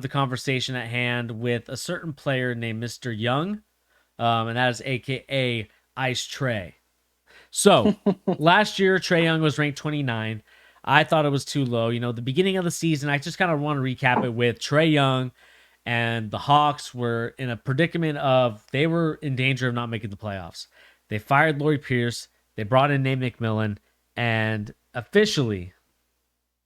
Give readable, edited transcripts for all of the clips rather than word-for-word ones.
the conversation at hand with a certain player named Mr. Young, and that is AKA Ice Trae. So last year, Trae Young was ranked 29. I thought it was too low. The beginning of the season, I just kind of want to recap it with Trae Young and the Hawks were in a predicament of they were in danger of not making the playoffs. They fired Lloyd Pierce. They brought in Nate McMillan, and officially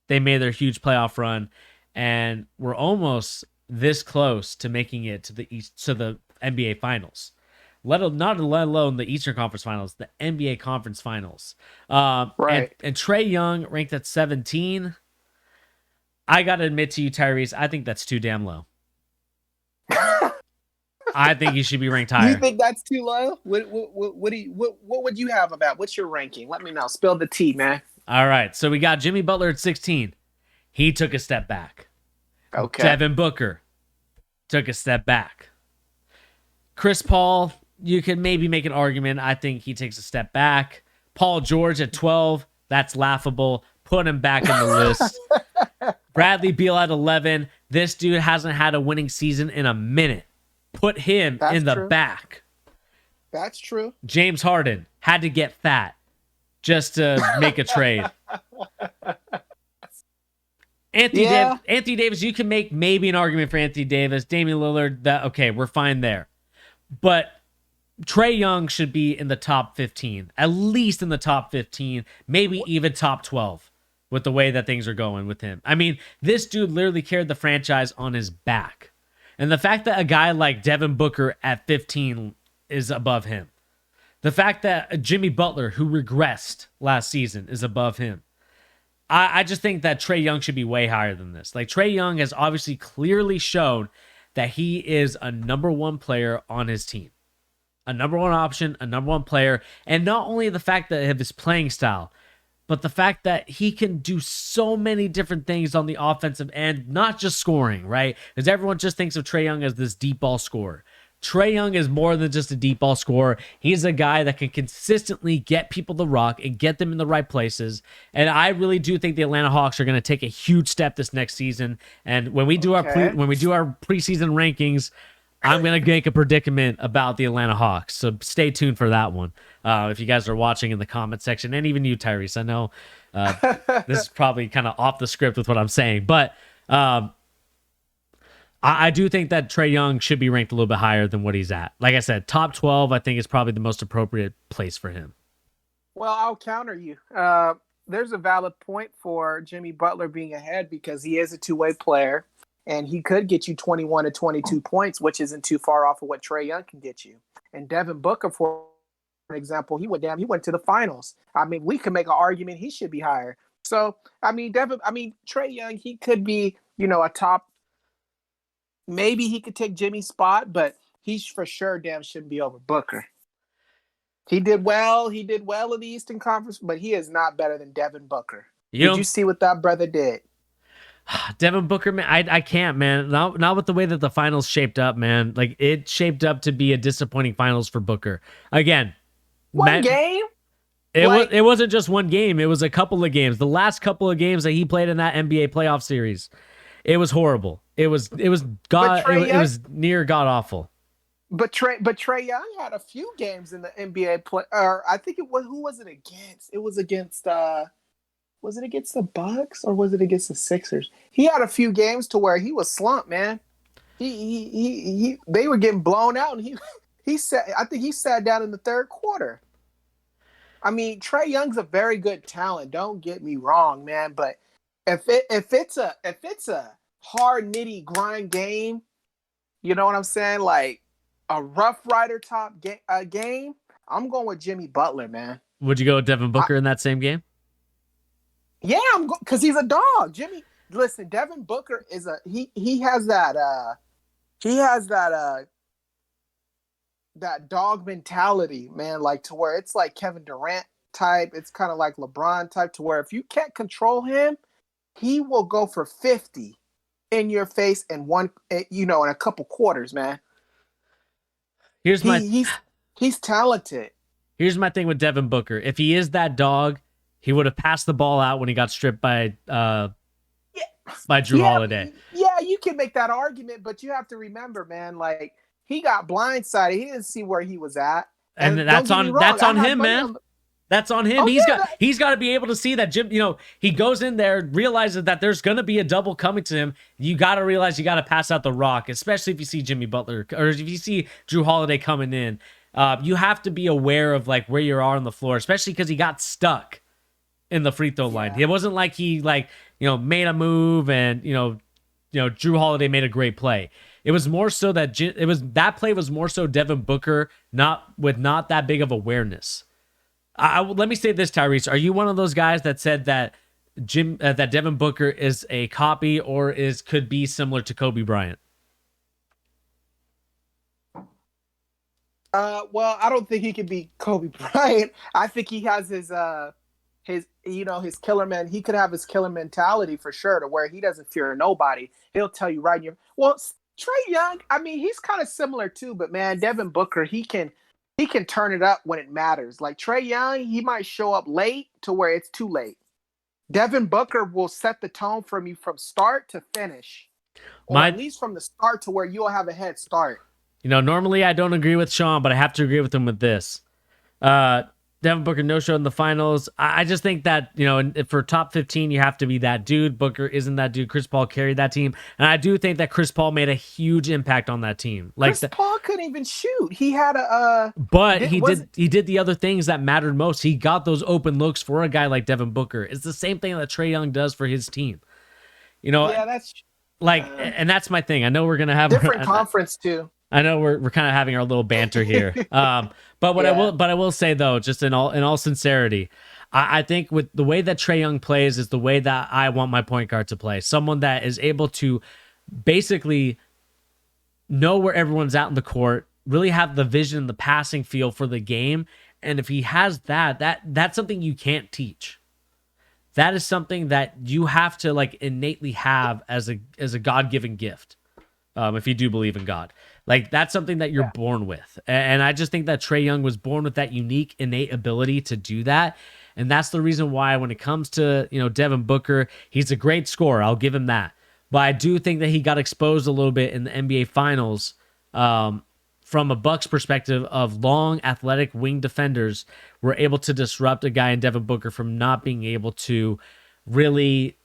they made their huge playoff run and were almost this close to making it to the NBA Finals. Let alone the Eastern Conference Finals, the NBA Conference Finals. Right. And Trae Young ranked at 17. I gotta admit to you, Tyrese, I think that's too damn low. I think he should be ranked You higher. think that's too low? What would you have about? What's your ranking? Let me know. Spill the tea, man. All right, so we got Jimmy Butler at 16. He took a step back. Okay. Devin Booker took a step back. Chris Paul, you could maybe make an argument. I think he takes a step back. Paul George at 12, that's laughable. Put him back in the list. Bradley Beal at 11. This dude hasn't had a winning season in a minute. Put him That's in the true. back. That's true. James Harden had to get fat just to make a trade. Anthony Davis, you can make maybe an argument for Anthony Davis. Damian Lillard, okay, we're fine there. But Trae Young should be in the top 15, at least in the top 15, maybe even top 12 with the way that things are going with him. I mean, this dude literally carried the franchise on his back. And the fact that a guy like Devin Booker at 15 is above him. The fact that Jimmy Butler, who regressed last season, is above him. I just think that Trae Young should be way higher than this. Like, Trae Young has obviously clearly shown that he is a number one player on his team. A number one option, a number one player. And not only the fact that of his playing style, but the fact that he can do so many different things on the offensive end, not just scoring, right? Because everyone just thinks of Trae Young as this deep ball scorer. Trae Young is more than just a deep ball scorer. He's a guy that can consistently get people the rock and get them in the right places. And I really do think the Atlanta Hawks are going to take a huge step this next season. And when we do our preseason rankings, I'm going to make a predicament about the Atlanta Hawks. So stay tuned for that one. If you guys are watching in the comment section, and even you, Tyrese, I know this is probably kind of off the script with what I'm saying, but I do think that Trae Young should be ranked a little bit higher than what he's at. Like I said, top 12, I think is probably the most appropriate place for him. Well, I'll counter you. There's a valid point for Jimmy Butler being ahead because he is a two-way player, and he could get you 21 to 22 points, which isn't too far off of what Trae Young can get you. And Devin Booker, for example, he went to the finals. I mean, we could make an argument he should be higher. So, Trae Young, he could be, a top. Maybe he could take Jimmy's spot, but he for sure damn shouldn't be over Booker. He did well. He did well in the Eastern Conference, but he is not better than Devin Booker. Did you see what that brother did? Devin Booker, man, I can't, man. Not with the way that the finals shaped up, man. Like, it shaped up to be a disappointing finals for Booker. Again, one game? It wasn't just one game. It was a couple of games. The last couple of games that he played in that NBA playoff series, it was horrible. It was near god awful. But Trae Young had a few games in the NBA play. Or I think it was, who was it against? It was against was it against the Bucks or was it against the Sixers? He had a few games to where he was slumped, man. They were getting blown out, and I think he sat down in the third quarter. I mean, Trae Young's a very good talent. Don't get me wrong, man. But if it's a hard nitty grind game, you know what I'm saying? Like a Rough Rider top game, I'm going with Jimmy Butler, man. Would you go with Devin Booker in that same game? Yeah, because he's a dog. Jimmy, listen, Devin Booker is he has that that dog mentality, man, like to where it's like Kevin Durant type. It's kind of like LeBron type to where if you can't control him, he will go for 50 in your face in in a couple quarters, man. He's talented. Here's my thing with Devin Booker. If he is that dog, he would have passed the ball out when he got stripped by by Drew Yeah, Holiday. yeah, you can make that argument, but you have to remember, man, like he got blindsided. He didn't see where he was at. And And don't get me wrong, that's I on had him, money man. on. That's on him. Oh yeah, He's got to be able to see that Jim, he goes in there, realizes that there's going to be a double coming to him. You got to realize you got to pass out the rock, especially if you see Jimmy Butler or if you see Drew Holiday coming in. You have to be aware of like where you are on the floor, especially because he got stuck in the free throw line. yeah. It wasn't like he made a move and Drew Holiday made a great play. It was more so that that play was more so Devin Booker not that big of awareness. Let me say this, Tyrese. Are you one of those guys that said that that Devin Booker is a copy or could be similar to Kobe Bryant? Well, I don't think he could be Kobe Bryant. I think he has his killer man. He could have his killer mentality for sure, to where he doesn't fear nobody. He'll tell you right in your. Well, Trae Young, I mean, he's kind of similar too, but man, Devin Booker, he can turn it up when it matters. Like Trae Young, he might show up late to where it's too late. Devin Booker will set the tone from you from start to finish, or at least from the start to where you'll have a head start. Normally I don't agree with Sean, but I have to agree with him with this. Devin Booker no-show in the finals. I just think that, for top 15, you have to be that dude. Booker isn't that dude. Chris Paul carried that team. And I do think that Chris Paul made a huge impact on that team. Like Chris Paul couldn't even shoot. He had he did the other things that mattered most. He got those open looks for a guy like Devin Booker. It's the same thing that Trae Young does for his team. Yeah, that's and that's my thing. I know we're gonna have different conference too. I know we're kind of having our little banter here. But what I will say though, just in all sincerity, I think with the way that Trae Young plays is the way that I want my point guard to play. Someone that is able to basically know where everyone's out in the court, really have the vision, the passing feel for the game. And if he has that's something you can't teach. That is something that you have to like innately have as a God-given gift. If you do believe in God. Like that's something that you're born with. And I just think that Trae Young was born with that unique innate ability to do that. And that's the reason why when it comes to, Devin Booker, he's a great scorer. I'll give him that. But I do think that he got exposed a little bit in the NBA finals from a Bucks perspective of long athletic wing defenders were able to disrupt a guy in Devin Booker from not being able to really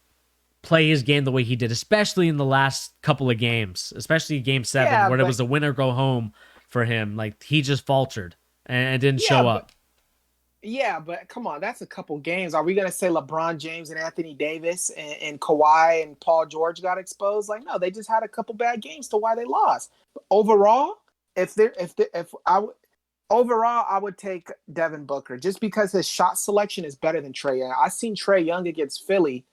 play his game the way he did, especially in the last couple of games, especially game 7, where it was a win or go home for him. Like he just faltered and didn't show up. But come on, that's a couple games. Are we going to say LeBron James and Anthony Davis and Kawhi and Paul George got exposed? Like, no, they just had a couple bad games to why they lost. But overall, I would take Devin Booker just because his shot selection is better than Trae Young. I seen Trae Young against Philly.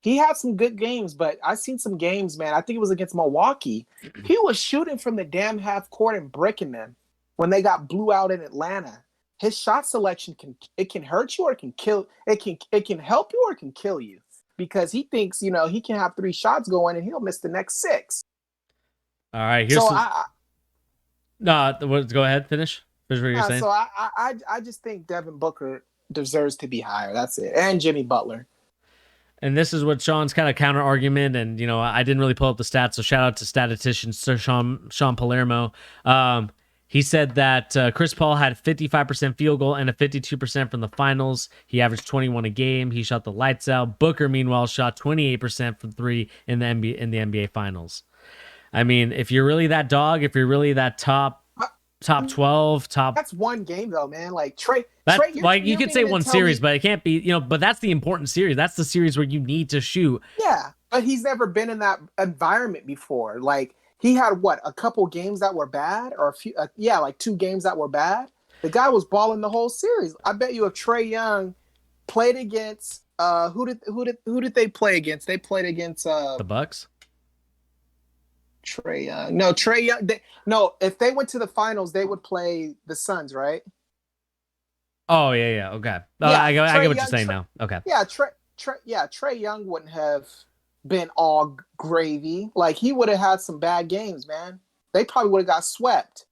He had some good games, but I seen some games, man. I think it was against Milwaukee. He was shooting from the damn half court and bricking them when they got blew out in Atlanta. His shot selection can hurt you or it can kill. It can help you or it can kill you because he thinks he can have 3 shots going and he'll miss the next 6. All right, go ahead, finish what you're saying. So I just think Devin Booker deserves to be higher. That's it, and Jimmy Butler. And this is what Sean's kind of counter argument. And, I didn't really pull up the stats. So shout out to statistician Sir Sean Palermo. He said that Chris Paul had 55% field goal and a 52% from the finals. He averaged 21 a game. He shot the lights out. Booker, meanwhile, shot 28% from 3 in the NBA finals. I mean, if you're really that dog, if you're really that top 12, That's one game though, man. Like Trae, you could say one series, but it can't be, but that's the important series. That's the series where you need to shoot. Yeah, but he's never been in that environment before. Like he had a couple games that were bad, or a few, like 2 games that were bad. The guy was balling the whole series. I bet you if Trae Young played against who did they play against? They played against the Bucks. Trae Young. No, Trae Young. If they went to the finals, they would play the Suns, right? Oh yeah. Okay. I get what you're saying now. Okay. Yeah, Trae Young wouldn't have been all gravy. Like he would have had some bad games, man. They probably would have got swept.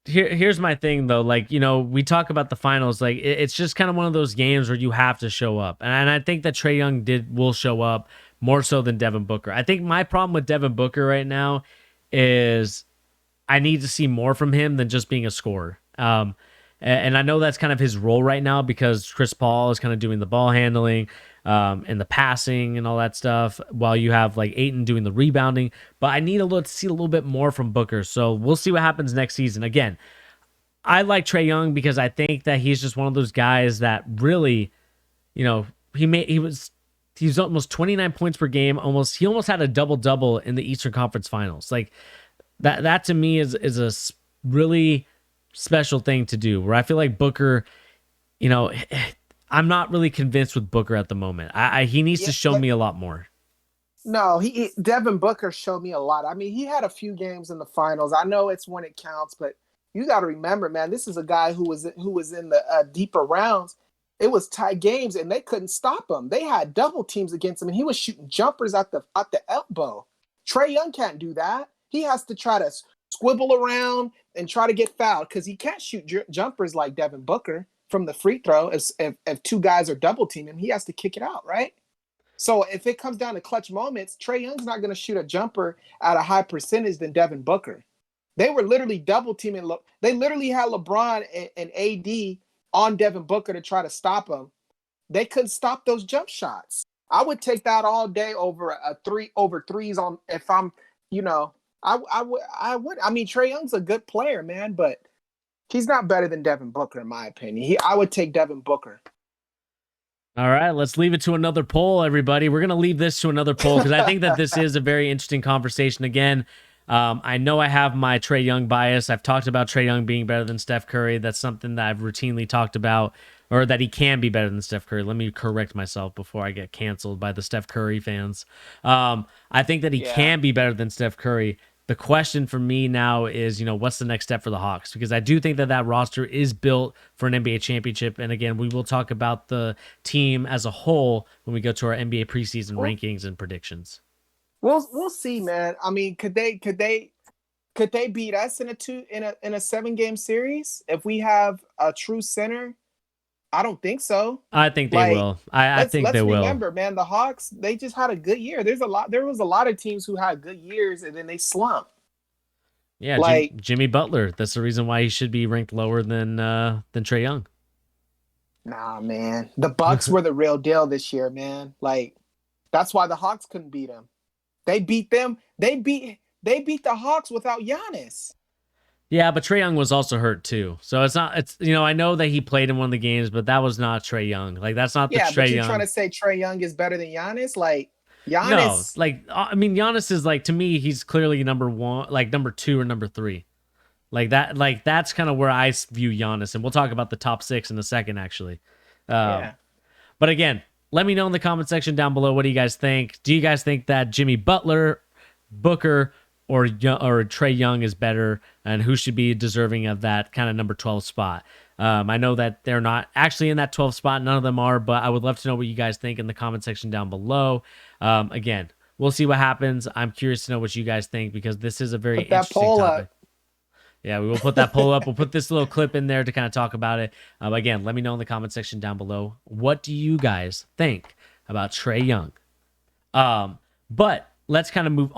here's my thing though. Like, we talk about the finals. Like, it's just kind of one of those games where you have to show up, and I think that Trae Young will show up more so than Devin Booker. I think my problem with Devin Booker right now is I need to see more from him than just being a scorer. And I know that's kind of his role right now because Chris Paul is kind of doing the ball handling, and the passing and all that stuff, while you have like Ayton doing the rebounding. But I need to see a little bit more from Booker. So we'll see what happens next season. Again, I like Trae Young because I think that he's just one of those guys that really, he was almost 29 points per game. He almost had a double double in the Eastern Conference Finals. Like that to me is a really special thing to do. Where I feel like Booker, I'm not really convinced with Booker at the moment. He needs to show me a lot more. No, Devin Booker showed me a lot. I mean, he had a few games in the finals. I know it's when it counts, but you got to remember, man, this is a guy who was in the deeper rounds. It was tight games, and they couldn't stop him. They had double teams against him, and he was shooting jumpers at the elbow. Trae Young can't do that. He has to try to squibble around and try to get fouled because he can't shoot jumpers like Devin Booker from the free throw. If two guys are double teaming him, he has to kick it out, right? So if it comes down to clutch moments, Trae Young's not going to shoot a jumper at a high percentage than Devin Booker. They were literally double teaming. They literally had LeBron and AD on Devin Booker to try to stop him. They couldn't stop those jump shots. I would take that all day over threes on if I'm, I would. I mean, Trae Young's a good player, man, but he's not better than Devin Booker in my opinion. I would take Devin Booker. All right, let's leave it to another poll, everybody. We're going to leave this to another poll because I think that this is a very interesting conversation. Again, I know I have my Trae Young bias. I've talked about Trae Young being better than Steph Curry. That's something that I've routinely talked about, or that he can be better than Steph Curry. Let me correct myself before I get canceled by the Steph Curry fans. I think that he can be better than Steph Curry. The question for me now is, what's the next step for the Hawks? Because I do think that roster is built for an NBA championship. And again, we will talk about the team as a whole when we go to our NBA preseason rankings and predictions. We'll see, man. I mean, could they beat us in a 7-game series if we have a true center? I don't think so. I think they will. I think they will. Let's remember, man, the Hawks, they just had a good year. There was a lot of teams who had good years and then they slumped. Yeah, Jimmy Butler. That's the reason why he should be ranked lower than Trae Young. Nah, man. The Bucks were the real deal this year, man. Like, that's why the Hawks couldn't beat them. They beat them. They beat the Hawks without Giannis. Yeah, but Trae Young was also hurt too. So I know that he played in one of the games, but that was not Trae Young. Like, that's not the Trae Young. Yeah, but you're trying to say Trae Young is better than Giannis? Like, Giannis. No, like, I mean, Giannis is, like, to me, he's clearly number one, like number 2 or number 3. Like that's kind of where I view Giannis, and we'll talk about the top 6 in a second, actually. Yeah. But again, let me know in the comment section down below. What do you guys think? Do you guys think that Jimmy Butler, Booker, or Trae Young is better, and who should be deserving of that kind of number 12 spot? I know that they're not actually in that 12 spot. None of them are, but I would love to know what you guys think in the comment section down below. Again, we'll see what happens. I'm curious to know what you guys think because this is a very interesting topic. Yeah, we will put that poll up. We'll put this little clip in there to kind of talk about it. Again, let me know in the comment section down below. What do you guys think about Trae Young? But let's kind of move on.